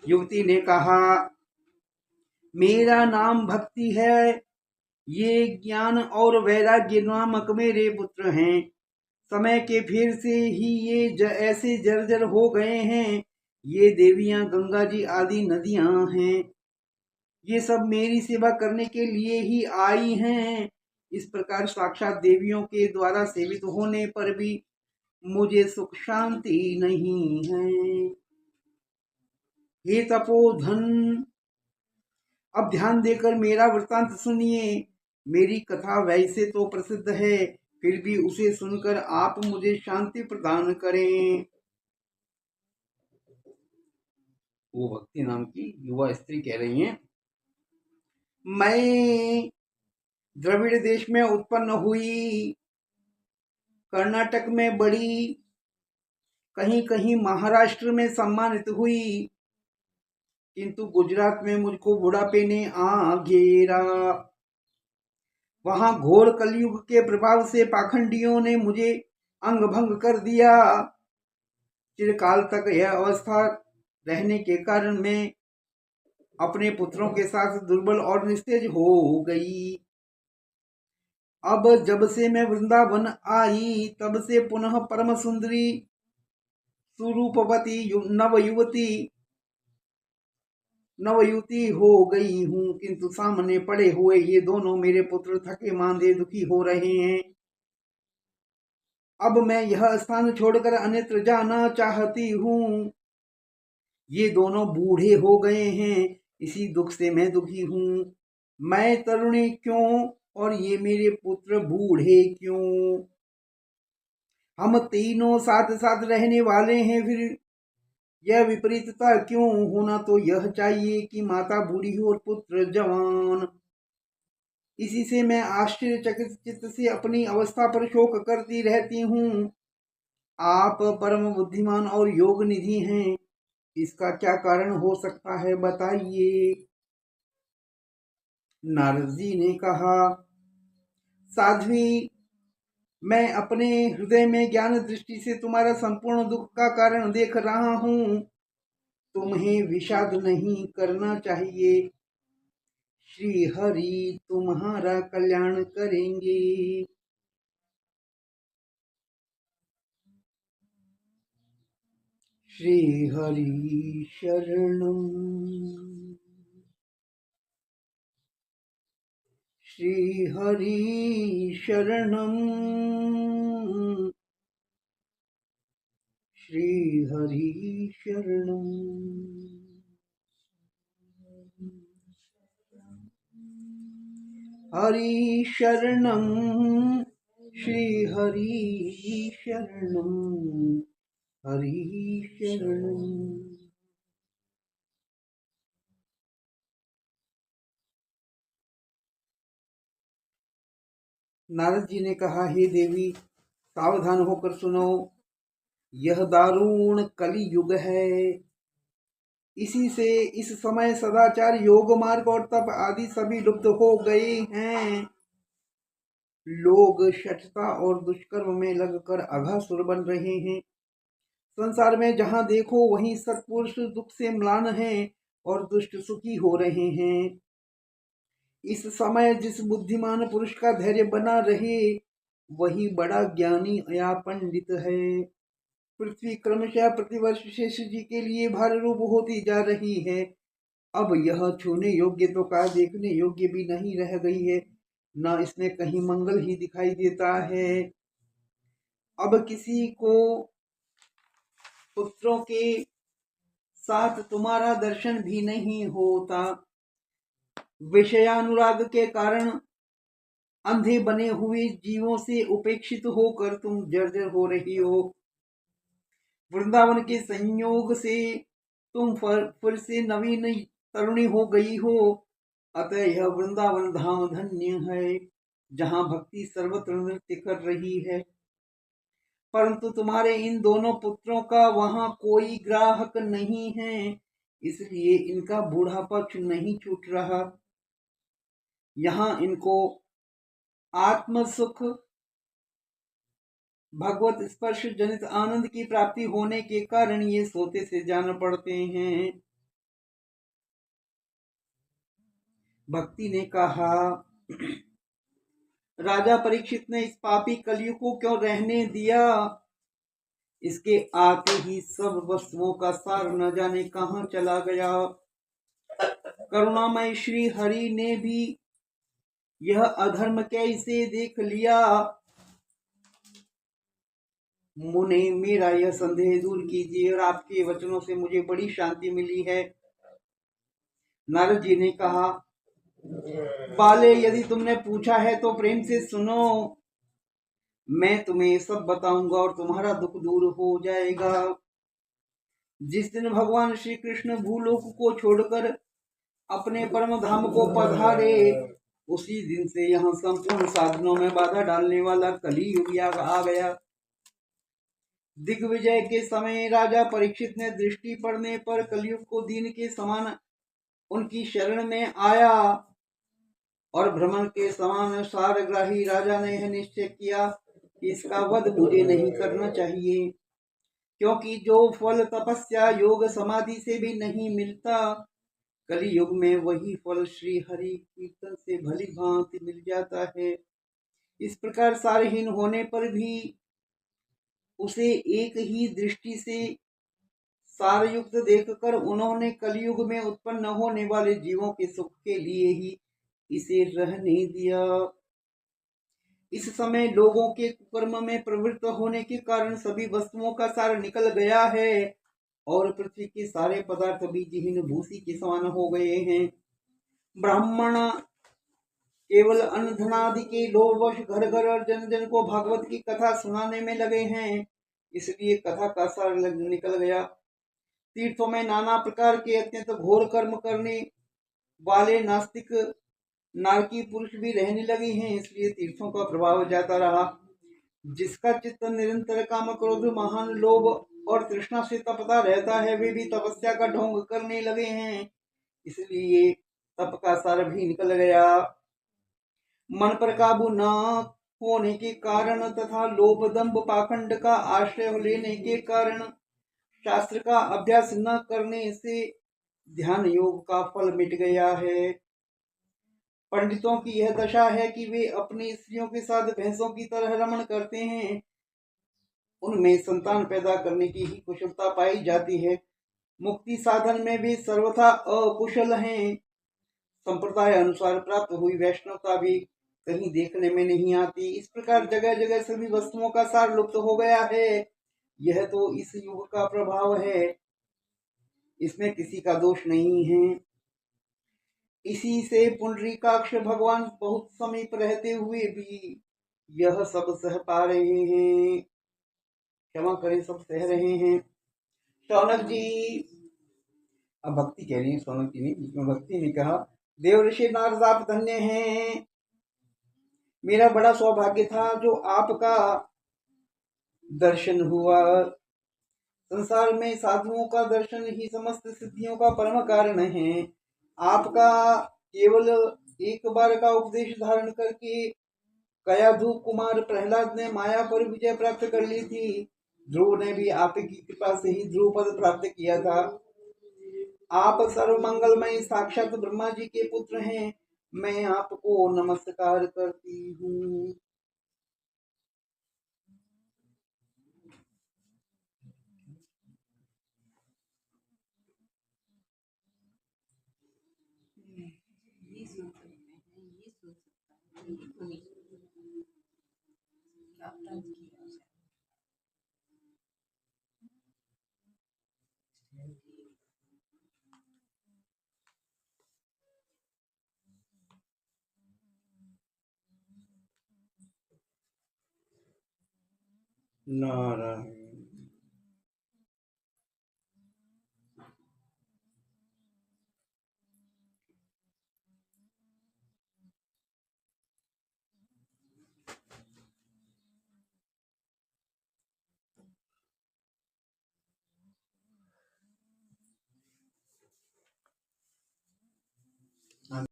युवती ने कहा, मेरा नाम भक्ति है, ये ज्ञान और वैराग्य नामक मेरे पुत्र हैं। समय के फेर से ही ये ऐसे जर्जर हो गए हैं। ये देवियां गंगा जी आदि नदियां हैं। ये सब मेरी सेवा करने के लिए ही आई हैं। इस प्रकार साक्षात देवियों के द्वारा सेवित होने पर भी मुझे सुख शांति नहीं है। हे तपोधन, अब ध्यान देकर मेरा वृतांत सुनिए। मेरी कथा वैसे तो प्रसिद्ध है, फिर भी उसे सुनकर आप मुझे शांति प्रदान करें। वो भक्ति नाम की युवा स्त्री कह रही हैं, मैं द्रविड़ देश में उत्पन्न हुई, कर्नाटक में बड़ी, कहीं कहीं महाराष्ट्र में सम्मानित हुई, किंतु गुजरात में मुझको बुढ़ापे ने आ घेरा। वहां घोर कलयुग के प्रभाव से पाखंडियों ने मुझे अंग भंग कर दिया। चिरकाल तक यह अवस्था रहने के कारण मैं अपने पुत्रों के साथ दुर्बल और निस्तेज हो गई। अब जब से मैं वृंदावन आई, तब से पुनः परम सुंदरी सुरूपवती नवयुवती हो गई हूँ, किंतु सामने पड़े हुए ये दोनों मेरे पुत्र थके मांदे दुखी हो रहे हैं। अब मैं यह स्थान छोड़कर अन्यत्र जाना चाहती हूँ। ये दोनों बूढ़े हो गए हैं, इसी दुख से मैं दुखी हूँ। मैं तरुणी क्यों और ये मेरे पुत्र बूढ़े क्यों? हम तीनों साथ साथ रहने वाले हैं, फिर यह विपरीतता क्यों? होना तो यह चाहिए कि माता बूढ़ी और पुत्र जवान। इसी से मैं आश्चर्यचकित चित्त से अपनी अवस्था पर शोक करती रहती हूँ। आप परम बुद्धिमान और योग निधि हैं, इसका क्या कारण हो सकता है, बताइए। नारद जी ने कहा, साध्वी, मैं अपने हृदय में ज्ञान दृष्टि से तुम्हारा संपूर्ण दुख का कारण देख रहा हूँ। तुम्हें विषाद नहीं करना चाहिए। श्री हरि तुम्हारा कल्याण करेंगे। श्री हरि शरणम। श्री हरि शरणम। श्री हरि शरणम। हरि शरणम। श्री हरि शरणम। हरि शरणम। नारद जी ने कहा, हे देवी, सावधान होकर सुनो। यह दारुण कली युग है। इसी से इस समय सदाचार, योग मार्ग और तप आदि सभी लुप्त हो गए हैं। लोग शठता और दुष्कर्म में लगकर अघासुर बन रहे हैं। संसार में जहां देखो वहीं सत्पुरुष दुख से म्लान हैं और दुष्ट सुखी हो रहे हैं। इस समय जिस बुद्धिमान पुरुष का धैर्य बना रहे, वही बड़ा ज्ञानी या पंडित है। पृथ्वी क्रमशः प्रतिवर्ष शेष जी के लिए भार रूप होती जा रही है। अब यह छूने योग्य तो का देखने योग्य भी नहीं रह गई है, न इसमें कहीं मंगल ही दिखाई देता है। अब किसी को पुत्रों के साथ तुम्हारा दर्शन भी नहीं होता। विषयानुराग के कारण अंधे बने हुए जीवों से उपेक्षित होकर तुम जर्जर हो रही हो। वृंदावन के संयोग से तुम फिर से नवीन तरुणी हो गई हो। अतः यह वृंदावन धाम धन्य है, जहाँ भक्ति सर्वत्र नृत्य कर रही है। परंतु तुम्हारे इन दोनों पुत्रों का वहां कोई ग्राहक नहीं है, इसलिए इनका बूढ़ापा नहीं छूट रहा। यहाँ इनको आत्म सुख, भगवत स्पर्श जनित आनंद की प्राप्ति होने के कारण ये सोते से जान पड़ते हैं। भक्ति ने कहा, राजा परीक्षित ने इस पापी कलयुग को क्यों रहने दिया? इसके आते ही सब वस्तुओं का सार न जाने कहाँ चला गया। करुणामय श्री हरि ने भी यह अधर्म कैसे देख लिया। मुने मेरा यह संदेह दूर कीजिए और आपके वचनों से मुझे बड़ी शांति मिली है। नारद जी ने कहा, बाले, यदि तुमने पूछा है तो प्रेम से सुनो। मैं तुम्हें सब बताऊंगा और तुम्हारा दुख दूर हो जाएगा। जिस दिन भगवान श्री कृष्ण भूलोक को छोड़कर अपने परम धाम को पधारे, उसी दिन से यहाँ संपूर्ण साधनों में बाधा डालने वाला कली युग आ गया। दिग्विजय के समय राजा परीक्षित ने दृष्टि पड़ने पर कलयुग को दीन के समान उनकी शरण में आया और भ्रमण के समान सारग्राही राजा ने यह निश्चय किया कि इसका वध मुझे नहीं करना चाहिए, क्योंकि जो फल तपस्या योग समाधि से भी नहीं मिलता, कलियुग में वही फल श्री हरि कीर्तन से भली भांति मिल जाता है। इस प्रकार सारहीन होने पर भी उसे एक ही दृष्टि से सारयुक्त देखकर उन्होंने कलयुग में उत्पन्न होने वाले जीवों के सुख के लिए ही इसे रहने दिया। इस समय लोगों के कुकर्म में प्रवृत्त होने के कारण सभी वस्तुओं का सार निकल गया है और पृथ्वी के सारे पदार्थ बीजहीन भूसी के समान हो गए हैं। ब्राह्मण केवल अन्न धनादि के लोभवश घर घर और जन जन को भागवत की कथा सुनाने में लगे हैं, इसलिए कथा का सार निकल गया। तीर्थों में नाना प्रकार के अत्यंत घोर कर्म करने वाले नास्तिक नारकी पुरुष भी रहने लगे हैं, इसलिए तीर्थों का प्रभाव जाता रहा। जिसका चित्त निरंतर काम क्रोध महान लोभ और तृष्णा से तपता रहता है, वे भी तपस्या का ढोंग करने लगे हैं, इसलिए तप का सार भी निकल गया। मन पर काबू न होने के कारण तथा लोभ दंभ पाखंड का आश्रय लेने के कारण शास्त्र का अभ्यास न करने से ध्यान योग का फल मिट गया है। पंडितों की यह दशा है कि वे अपनी स्त्रियों के साथ भैंसों की तरह रमण करते हैं, उनमें संतान पैदा करने की ही कुशलता पाई जाती है। मुक्ति साधन में भी सर्वथा अकुशल हैं। संप्रदाय अनुसार प्राप्त हुई वैष्णवता भी कहीं देखने में नहीं आती। इस प्रकार जगह जगह सभी वस्तुओं का सार लुप्त हो गया है। यह तो इस युग का प्रभाव है, इसमें किसी का दोष नहीं है। इसी से पुंडरीकाक्ष भगवान बहुत समीप रहते हुए भी यह सब सह पा रहे हैं, क्षमा करें, सब सह रहे हैं। शौनक जी, अब भक्ति कह रही है, शौनक जी ने, जिसमें भक्ति ने कहा, देव ऋषि नारद आप धन्य हैं। मेरा बड़ा सौभाग्य था जो आपका दर्शन हुआ। संसार में साधुओं का दर्शन ही समस्त सिद्धियों का परम कारण है। आपका केवल एक बार का उपदेश धारण करके कयाधु कुमार प्रहलाद ने माया पर विजय प्राप्त कर ली थी। ध्रुव ने भी आपकी कृपा से ही ध्रुव पद प्राप्त किया था। आप सर्व मंगलमय साक्षात ब्रह्मा जी के पुत्र हैं। मैं आपको नमस्कार करती हूँ। नारायण।